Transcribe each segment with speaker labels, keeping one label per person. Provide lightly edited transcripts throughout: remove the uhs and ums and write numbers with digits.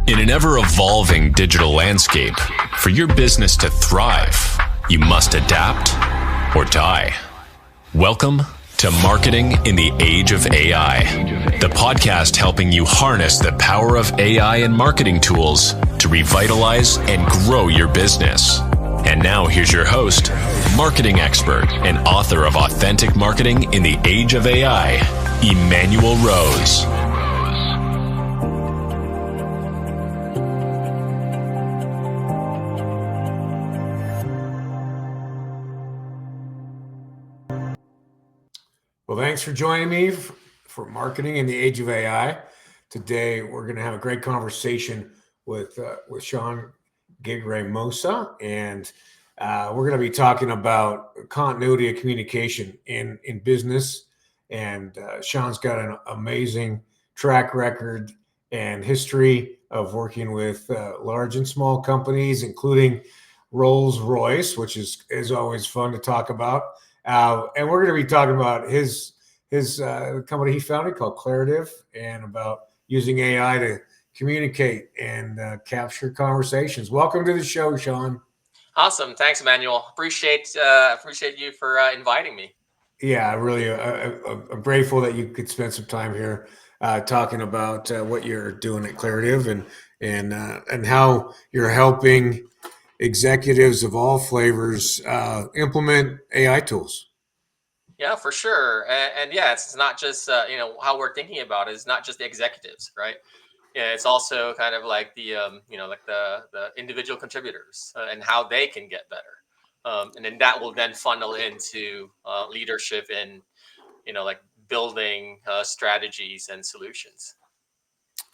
Speaker 1: In an ever-evolving digital landscape, for your business to thrive, you must adapt or die. Welcome to Marketing in the Age of AI, the podcast helping you harness the power of AI and marketing tools to revitalize and grow your business. And now here's your host, marketing expert and author of Authentic Marketing in the Age of AI, Emanuel Rose.
Speaker 2: Well, thanks for joining me for Marketing in the Age of AI. Today, we're going to have a great conversation with Sean Gigremosa, and we're going to be talking about continuity of communication in business. And Sean's got an amazing track record and history of working with large and small companies, including Rolls Royce, which is always fun to talk about. And we're going to be talking about his company he founded called Claritiv, and about using AI to communicate and capture conversations. Welcome to the show, Sean.
Speaker 3: Awesome. Thanks, Emanuel. Appreciate you for inviting me.
Speaker 2: Yeah, really I'm grateful that you could spend some time here talking about what you're doing at Claritiv and how you're helping executives of all flavors implement AI tools.
Speaker 3: Yeah, for sure. And yeah, it's not just how we're thinking about it is not just the executives, right? Yeah, it's also kind of like the the individual contributors and how they can get better, and then that will then funnel into leadership and building strategies and solutions.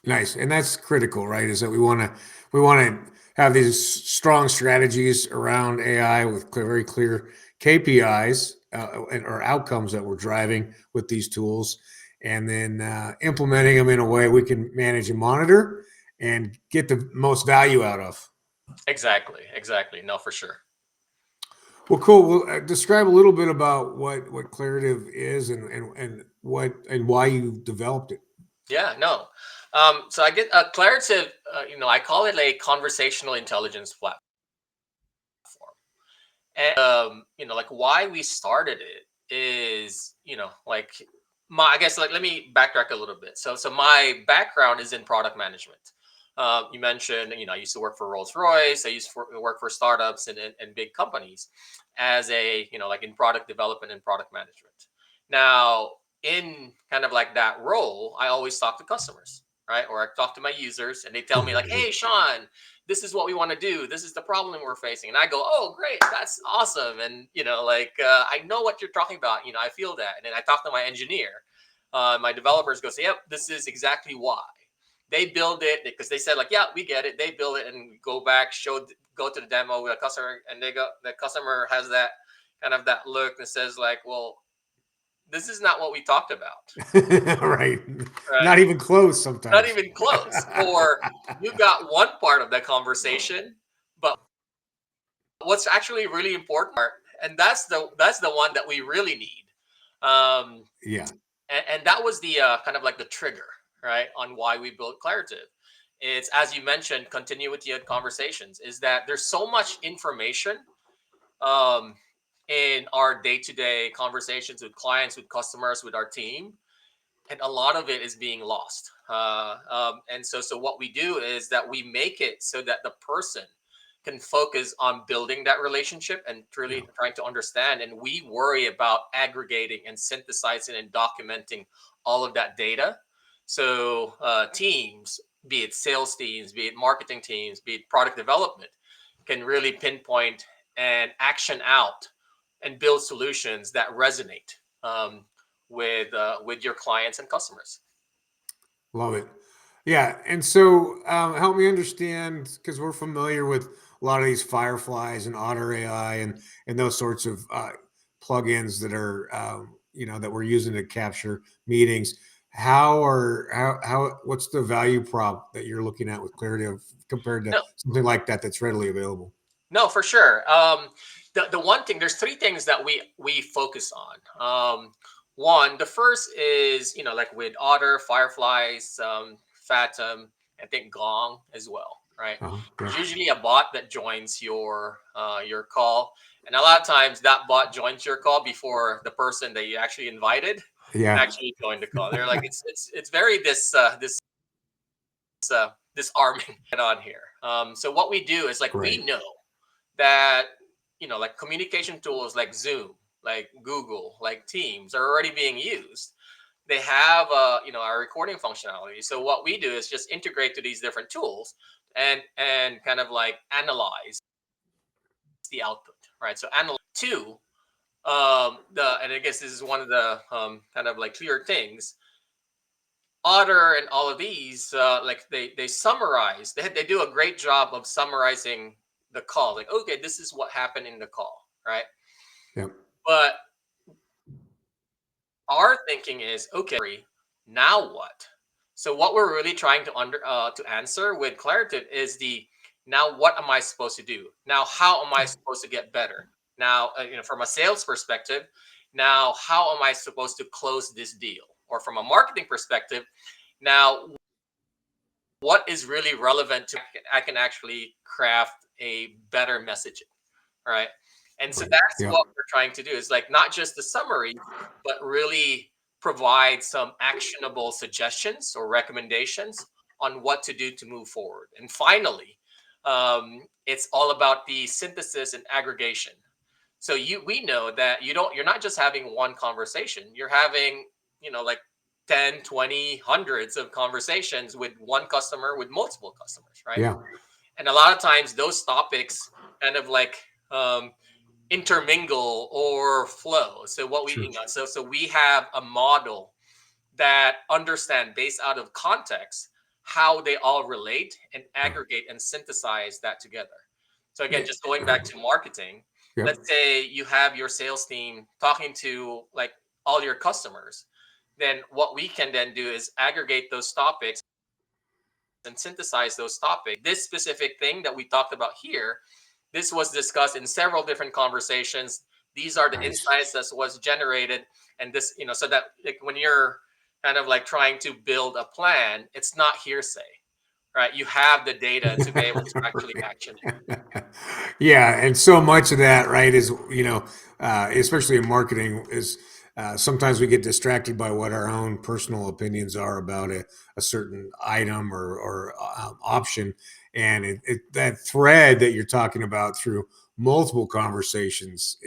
Speaker 2: Nice, and that's critical, right? Is that we want to have these strong strategies around AI with very clear KPIs or outcomes that we're driving with these tools, and then implementing them in a way we can manage and monitor and get the most value out of.
Speaker 3: Exactly. No, for sure.
Speaker 2: Well, cool. Well, describe a little bit about what Claritiv is and why you developed it.
Speaker 3: Yeah, no. So I get Claritiv. I call it a conversational intelligence platform. And why we started it is I guess let me backtrack a little bit. So my background is in product management. You mentioned I used to work for Rolls Royce. I used to work for startups and big companies as a in product development and product management. Now in kind of like that role, I always talk to customers, right? Or I talk to my users, and they tell me like, "Hey, Sean, this is what we want to do. This is the problem we're facing." And I go, "Oh, great, that's awesome." And I know what you're talking about. I feel that. And then I talk to my engineer, my developers go say, "Yep, this is exactly why." They build it because they said like, "Yeah, we get it." They build it and go back, go to the demo with a customer, and the customer has that kind of that look that says like, "Well, this is not what we talked about."
Speaker 2: Right. Not even close sometimes.
Speaker 3: Not even close. Or you got one part of the conversation, but what's actually really important, and that's the one that we really need.
Speaker 2: Yeah.
Speaker 3: And that was the kind of like the trigger, right, on why we built Claritiv. It's, as you mentioned, continuity of conversations, is that there's so much information in our day-to-day conversations with clients, with customers, with our team, and a lot of it is being lost. And so what we do is that we make it so that the person can focus on building that relationship and truly trying to understand. And we worry about aggregating and synthesizing and documenting all of that data. So teams, be it sales teams, be it marketing teams, be it product development, can really pinpoint and action out and build solutions that resonate with your clients and customers.
Speaker 2: Love it. Yeah. And so help me understand, because we're familiar with a lot of these Fireflies and Otter AI and those sorts of plugins that are, that we're using to capture meetings. What's the value prop that you're looking at with Claritiv compared to something like that that's readily available?
Speaker 3: No, for sure. The one thing, there's three things that we focus on. One, the first is, with Otter, Fireflies, Fathom, I think Gong as well, right?
Speaker 2: Yeah.
Speaker 3: There's usually a bot that joins your call, and a lot of times that bot joins your call before the person that you actually invited
Speaker 2: Yeah.
Speaker 3: actually joined the call. They're like, it's very disarming on here. So what we do is like we
Speaker 2: Right.
Speaker 3: know that like communication tools like Zoom, like Google, like Teams are already being used. They have our recording functionality. So what we do is just integrate to these different tools and kind of like analyze the output, right? So analyze two and I guess this is one of the kind of like clear things. Otter and all of these, like they summarize. They do a great job of summarizing the call. Like, okay, this is what happened in the call, right?
Speaker 2: Yep.
Speaker 3: But our thinking is, okay, now what? So what we're really trying to answer with Claritiv is now what am I supposed to do? Now how am I supposed to get better? Now from a sales perspective, now how am I supposed to close this deal? Or from a marketing perspective, now what is really relevant to I can actually craft a better messaging, right? And so
Speaker 2: Right.
Speaker 3: that's
Speaker 2: Yeah.
Speaker 3: what we're trying to do is like not just the summary, but really provide some actionable suggestions or recommendations on what to do to move forward. And finally, it's all about the synthesis and aggregation. So we know that you're not just having one conversation, you're having, like 10, 20, hundreds of conversations with one customer, with multiple customers, right?
Speaker 2: Yeah.
Speaker 3: And a lot of times those topics kind of like intermingle or flow. So what we,
Speaker 2: Sure.
Speaker 3: so we have a model that understand based out of context how they all relate and aggregate and synthesize that together. So again, just going back to marketing,
Speaker 2: Yep.
Speaker 3: let's say you have your sales team talking to like all your customers. Then what we can then do is aggregate those topics and synthesize those topics. This specific thing that we talked about here, this was discussed in several different conversations. These are the
Speaker 2: Nice.
Speaker 3: insights that was generated, and this, so that like when you're kind of like trying to build a plan, it's not hearsay, right? You have the data to be able to actually action it.
Speaker 2: Yeah, and so much of that, right, is especially in marketing, is sometimes we get distracted by what our own personal opinions are about a certain item or option, and that thread that you're talking about through multiple conversations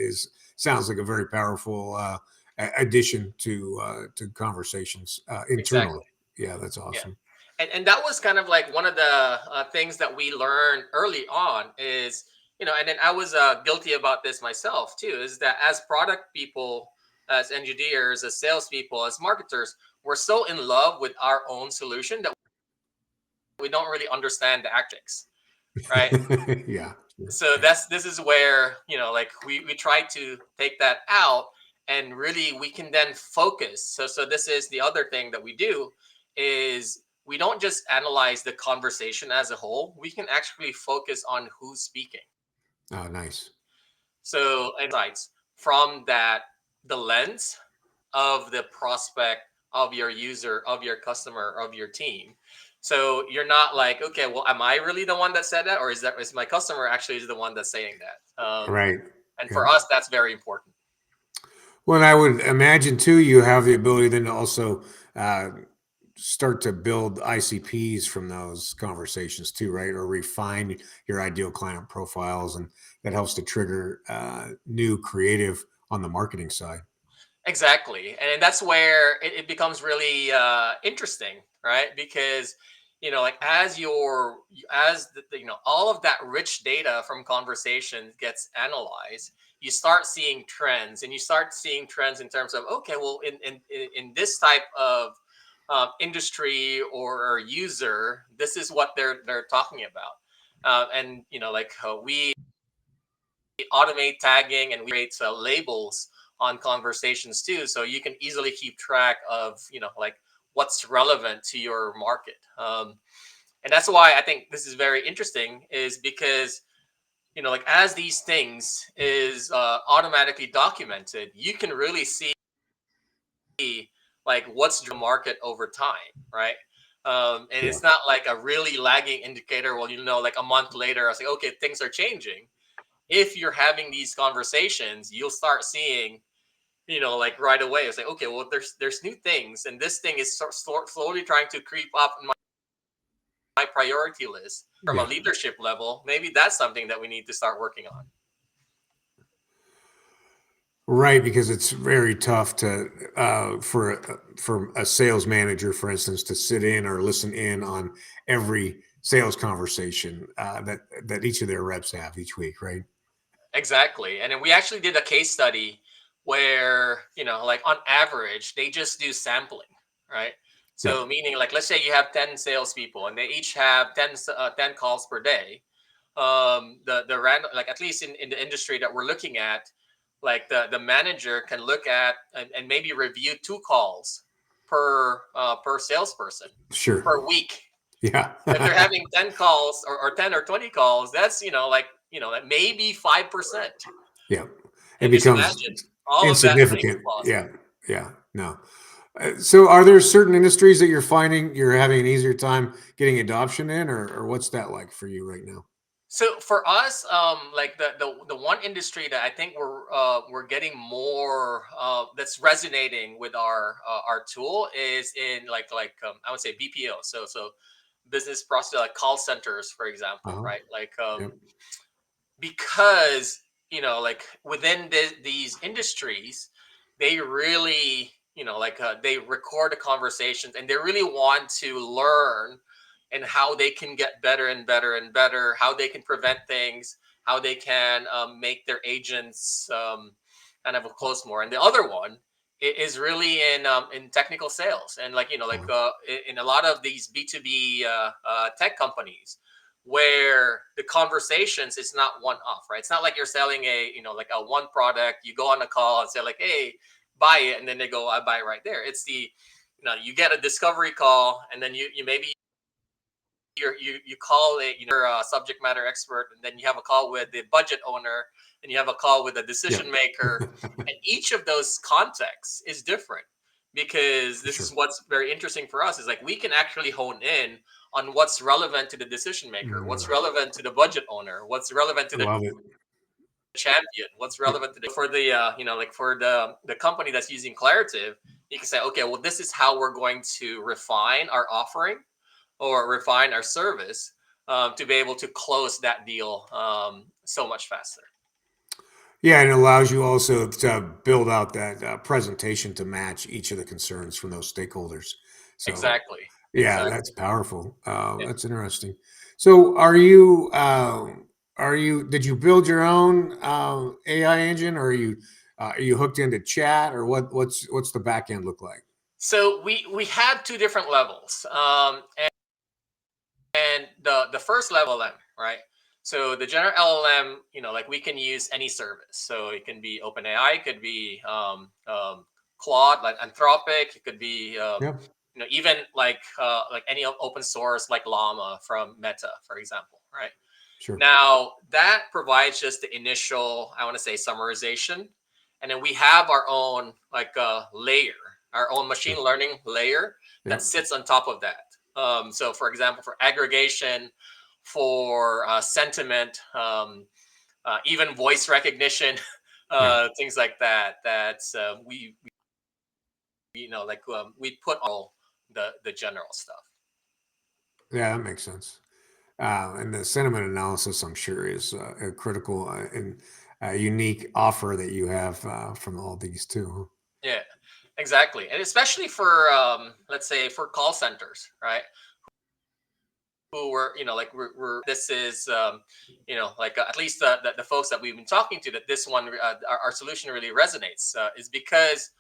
Speaker 2: sounds like a very powerful addition to conversations internally.
Speaker 3: Exactly.
Speaker 2: Yeah, that's
Speaker 3: Yeah.
Speaker 2: awesome.
Speaker 3: And that was kind of like one of the things that we learned early on is, and then I was guilty about this myself too, is that as product people, as engineers, as salespeople, as marketers, we're so in love with our own solution that we don't really understand the tactics, right?
Speaker 2: Yeah.
Speaker 3: So this is where, like we try to take that out, and really we can then focus. So this is the other thing that we do is we don't just analyze the conversation as a whole. We can actually focus on who's speaking.
Speaker 2: Oh, nice.
Speaker 3: So insights from that, the lens of the prospect, of your user, of your customer, of your team. So you're not like, okay, well, am I really the one that said that, or is my customer actually the one that's saying that?
Speaker 2: Right.
Speaker 3: And
Speaker 2: Yeah.
Speaker 3: for us, that's very important.
Speaker 2: Well, and I would imagine too, you have the ability then to also uh, start to build ICPs from those conversations too, right? Or refine your ideal client profiles, and that helps to trigger new creative on the marketing side.
Speaker 3: Exactly, and that's where it becomes really interesting, right? Because like all of that rich data from conversations gets analyzed, you start seeing trends, and you start seeing trends in terms of, okay, well, in this type of industry or user, this is what they're talking about, and like we automate tagging and we create labels on conversations too, so you can easily keep track of like what's relevant to your market. And that's why I think this is very interesting, is because like as these things is automatically documented, you can really see like what's the market over time, right? And it's not like a really lagging indicator. Well, like a month later, I was like, okay, things are changing. If you're having these conversations, you'll start seeing, like right away, it's like, okay, well, there's new things, and this thing is slowly trying to creep up in my priority list from a leadership level. Maybe that's something that we need to start working on.
Speaker 2: Right, because it's very tough to for a sales manager, for instance, to sit in or listen in on every sales conversation that each of their reps have each week, right?
Speaker 3: Exactly. And then we actually did a case study where, like on average, they just do sampling, right? So meaning like, let's say you have 10 salespeople and they each have 10 calls per day. The random, like at least in the industry that we're looking at, like the manager can look at and maybe review 2 calls per salesperson per week.
Speaker 2: Yeah.
Speaker 3: If they're having 10 calls or 10 or 20 calls, that's, like maybe 5%.
Speaker 2: Yeah. It
Speaker 3: And
Speaker 2: becomes
Speaker 3: all
Speaker 2: insignificant.
Speaker 3: Of that
Speaker 2: Yeah. No. So are there certain industries that you're finding you're having an easier time getting adoption in, or what's that like for you right now?
Speaker 3: So for us, like the one industry that I think we're getting more that's resonating with our tool is in like I would say BPO. So business process, like call centers, for example, right? Like because like within these industries, they really they record the conversations and they really want to learn and how they can get better and better and better, how they can prevent things, how they can make their agents kind of close more. And the other one is really in technical sales and in a lot of these B2B tech companies where the conversations is not one off, right? It's not like you're selling like a one product. You go on a call and say like, hey, buy it, and then they go, I buy it right there. It's you get a discovery call, and then you maybe you call it you're a subject matter expert, and then you have a call with the budget owner, and you have a call with a decision maker, and each of those contexts is different because this is what's very interesting for us is like we can actually hone in on what's relevant to the decision maker, what's relevant to the budget owner, what's relevant to the champion, what's relevant to for the like for the company that's using Claritiv. You can say, okay, well, this is how we're going to refine our offering or refine our service to be able to close that deal so much faster.
Speaker 2: Yeah, and it allows you also to build out that presentation to match each of the concerns from those stakeholders. So,
Speaker 3: Exactly.
Speaker 2: That's powerful.
Speaker 3: Yeah.
Speaker 2: That's interesting. So, did you build your own AI engine, or are you hooked into chat, or what's the back end look like?
Speaker 3: So we have 2 different levels, and the first level LLM, right? So the general LLM, like we can use any service. So it can be OpenAI, it could be Claude, like Anthropic, it could be even like any open source like Llama from Meta, for example, right?
Speaker 2: Sure.
Speaker 3: Now that provides just the initial, I want to say, summarization, and then we have our own layer, our own machine learning layer that sits on top of that. So, for example, for aggregation, for sentiment, even voice recognition, things like that. That's we we put all the general stuff.
Speaker 2: Yeah, that makes sense. And the sentiment analysis, I'm sure, is a critical and unique offer that you have from all these too.
Speaker 3: Yeah, exactly, and especially for let's say for call centers, right? Who were like we're this is at least the folks that we've been talking to, that this one our solution really resonates is because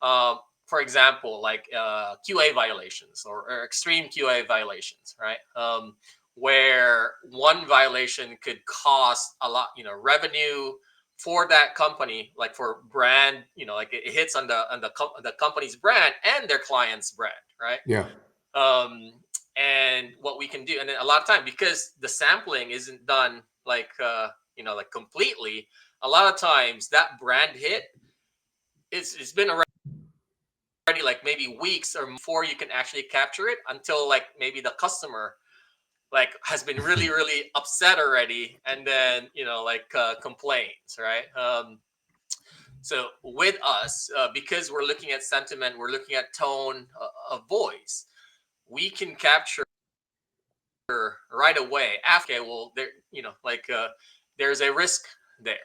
Speaker 3: for example like QA violations or extreme QA violations, right? Where one violation could cost a lot revenue for that company, like for brand, like it hits on the company's brand and their client's brand, right?
Speaker 2: Yeah.
Speaker 3: And what we can do, and then a lot of time, because the sampling isn't done like completely, a lot of times that brand hit it's been already already like maybe weeks or before you can actually capture it, until like maybe the customer like has been really really upset already, and then complains, right? So with us, because we're looking at sentiment, we're looking at tone of voice, we can capture right away after. Okay, well, there, there's a risk there.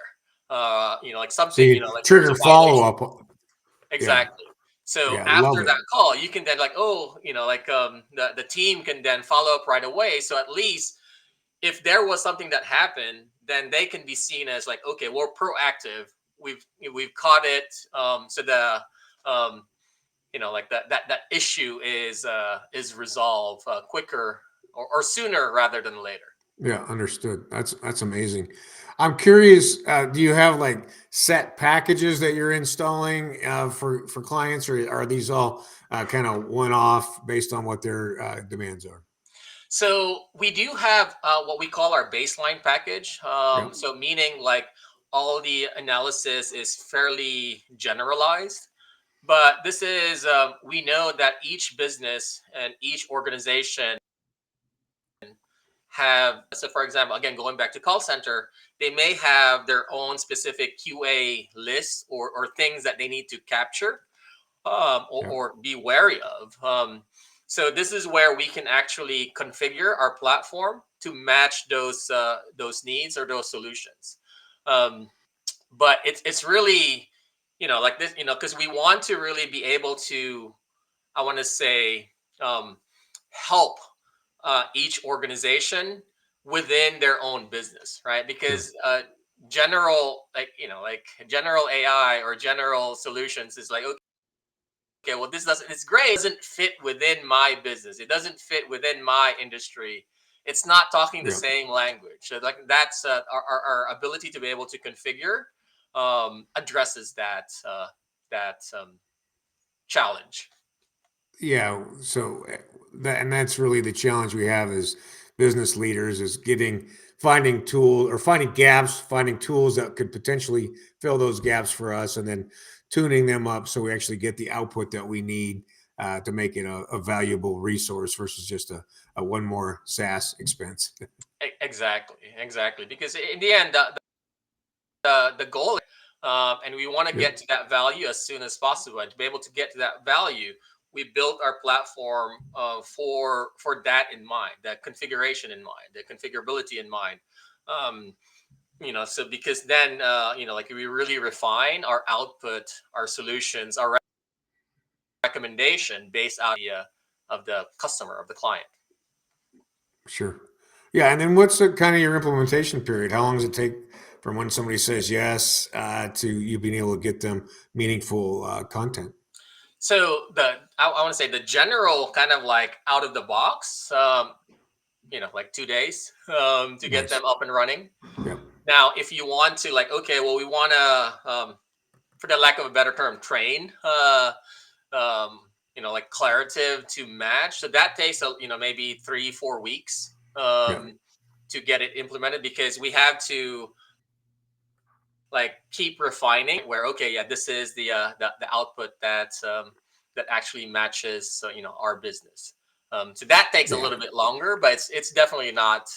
Speaker 3: Like
Speaker 2: So
Speaker 3: something,
Speaker 2: you
Speaker 3: like there's
Speaker 2: trigger
Speaker 3: a violation.
Speaker 2: follow up. Yeah.
Speaker 3: Exactly. So
Speaker 2: Yeah. Love
Speaker 3: after
Speaker 2: it.
Speaker 3: that call, you can then like, oh, the team can then follow up right away. So at least if there was something that happened, then they can be seen as like, okay, we're proactive. We've caught it. So the like that issue is resolved quicker or sooner rather than later.
Speaker 2: Yeah, understood. That's amazing. I'm curious. Do you have like set packages that you're installing for clients, or are these all kind of one off based on what their demands are?
Speaker 3: So we do have what we call our baseline package.
Speaker 2: Yeah.
Speaker 3: So meaning like all the analysis is fairly generalized. But this is, we know that each business and each organization have, so for example, again, going back to call center, they may have their own specific QA list or things that they need to capture,
Speaker 2: Yeah.
Speaker 3: or be wary of. So this is where we can actually configure our platform to match those needs or those solutions. Um, but it's really, like this, because we want to really be able to, I want to say, help each organization within their own business, right?
Speaker 2: Sure.
Speaker 3: Because general, like general AI or general solutions is like, okay, well, this doesn't, it's great, it doesn't fit within my business, it doesn't fit within my industry, it's not talking the
Speaker 2: Yeah.
Speaker 3: same language. So like that's our ability to be able to configure addresses that challenge.
Speaker 2: Yeah. So that's really the challenge we have as business leaders is finding tools or finding gaps, finding tools that could potentially fill those gaps for us, and then tuning them up so we actually get the output that we need to make it a valuable resource versus just a one more SaaS expense.
Speaker 3: Exactly, because in the end, the goal, and we want to
Speaker 2: Yep.
Speaker 3: get to that value as soon as possible. And to be able to get to that value, we built our platform for that in mind, that configuration in mind, the configurability in mind. Um, so because then like we really refine our output, our solutions, our recommendation based on of the customer, of the client.
Speaker 2: Sure. Yeah. And then what's the kind of your implementation period? How long does it take from when somebody says yes to you being able to get them meaningful content?
Speaker 3: So I want to say the general kind of like out of the box, like 2 days to get
Speaker 2: Nice.
Speaker 3: them up and running.
Speaker 2: Yep.
Speaker 3: Now, if you want to like, okay, well, we want to, for the lack of a better term, train, like Claritiv to match. So that takes, maybe 3-4 weeks
Speaker 2: Yeah.
Speaker 3: to get it implemented, because we have to like keep refining where, okay, yeah, this is the output that actually matches, our business. So that takes a
Speaker 2: Yeah.
Speaker 3: little bit longer, but it's definitely not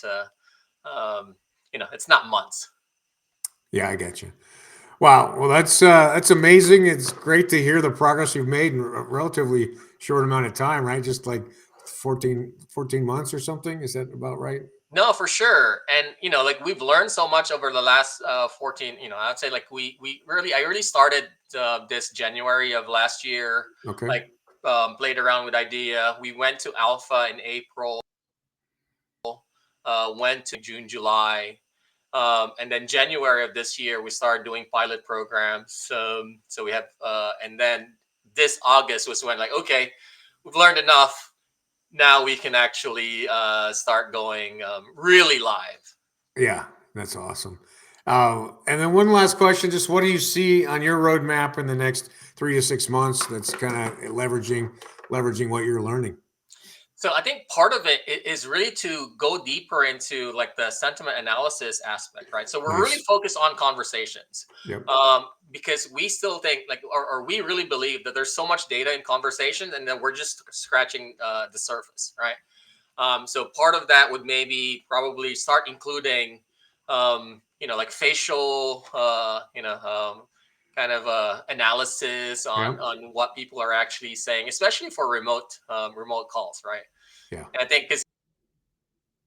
Speaker 3: it's not months.
Speaker 2: Yeah. I get you. Wow. Well, that's amazing. It's great to hear the progress you've made in a relatively short amount of time, right? Just like 14 months or something. Is that about right?
Speaker 3: No, for sure. And like we've learned so much over the last 14, I'd say like I really started this January of last year,
Speaker 2: Okay.
Speaker 3: like played around with idea. We went to alpha in April, went to June, July. And then January of this year, we started doing pilot programs. So we have, and then this August was when like, okay, we've learned enough. Now we can actually start going really live.
Speaker 2: Yeah. That's awesome. And then one last question, just what do you see on your roadmap in the next 3 to 6 months that's kind of leveraging what you're learning?
Speaker 3: So I think part of it is really to go deeper into like the sentiment analysis aspect, right? So we're really
Speaker 2: Nice.
Speaker 3: focused on conversations,
Speaker 2: Yep.
Speaker 3: because we still think like, or we really believe that there's so much data in conversations, and that we're just scratching the surface, right? So part of that would maybe probably start including, like facial, kind of analysis on
Speaker 2: Yep.
Speaker 3: what people are actually saying, especially for remote calls, right?
Speaker 2: Yeah.
Speaker 3: And I think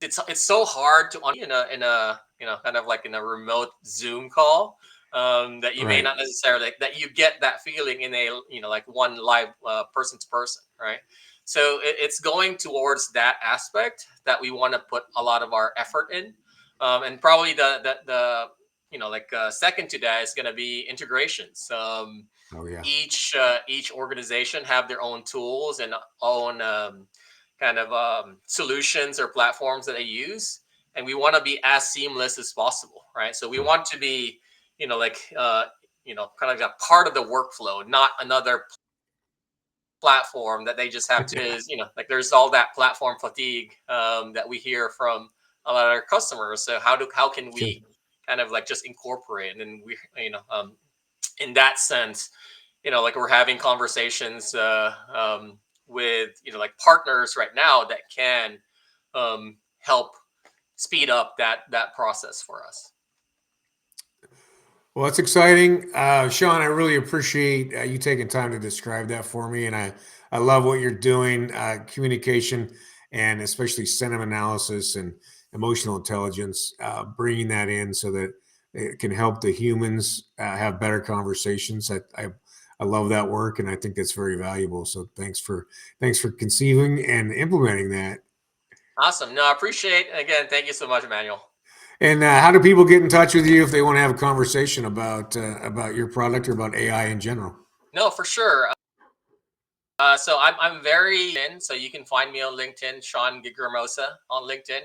Speaker 3: it's so hard to in a kind of like in a remote Zoom call, that you may
Speaker 2: Right.
Speaker 3: not necessarily that you get that feeling in a like one live person to person, right? So it's going towards that aspect that we want to put a lot of our effort in, and probably the second to that is going to be integrations.
Speaker 2: Oh yeah.
Speaker 3: Each organization have their own tools and own kind of solutions or platforms that they use, and we want to be as seamless as possible, right? So we want to be kind of like a part of the workflow, not another platform that they just have to is like there's all that platform fatigue, that we hear from a lot of our customers. So how can
Speaker 2: Sure.
Speaker 3: we kind of like just incorporate, and then we in that sense, like we're having conversations with like partners right now that can help speed up that process for us.
Speaker 2: Well, that's exciting. Sean, I really appreciate you taking time to describe that for me. And I love what you're doing, communication, and especially sentiment analysis and emotional intelligence, bringing that in so that it can help the humans have better conversations. I love that work, and I think that's very valuable. So thanks for conceiving and implementing that.
Speaker 3: Awesome. No, I appreciate, again, thank you so much, Emmanuel.
Speaker 2: And how do people get in touch with you if they want to have a conversation about your product or about AI in general?
Speaker 3: No, for sure. So I'm very in, so you can find me on LinkedIn, Sean Gigremosa on LinkedIn.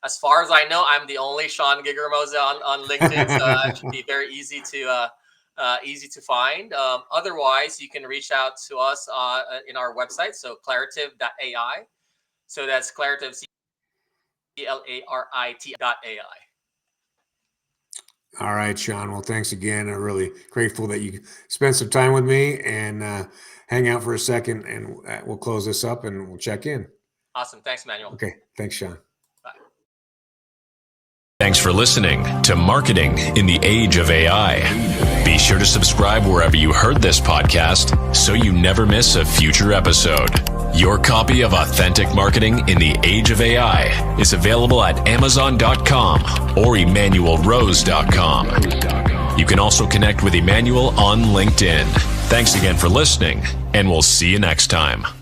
Speaker 3: As far as I know, I'm the only Sean Gigremosa on LinkedIn, so it should be very easy to find. Otherwise, you can reach out to us in our website, so Claritiv.ai. So that's Claritiv, CLARIT.ai.
Speaker 2: All right, Sean. Well, thanks again. I'm really grateful that you spent some time with me and hang out for a second, and we'll close this up and we'll check in.
Speaker 3: Awesome. Thanks, Emmanuel.
Speaker 2: Okay. Thanks, Sean.
Speaker 3: Bye.
Speaker 1: Thanks for listening to Marketing in the Age of AI. Be sure to subscribe wherever you heard this podcast so you never miss a future episode. Your copy of Authentic Marketing in the Age of AI is available at Amazon.com or EmanuelRose.com. You can also connect with Emanuel on LinkedIn. Thanks again for listening, and we'll see you next time.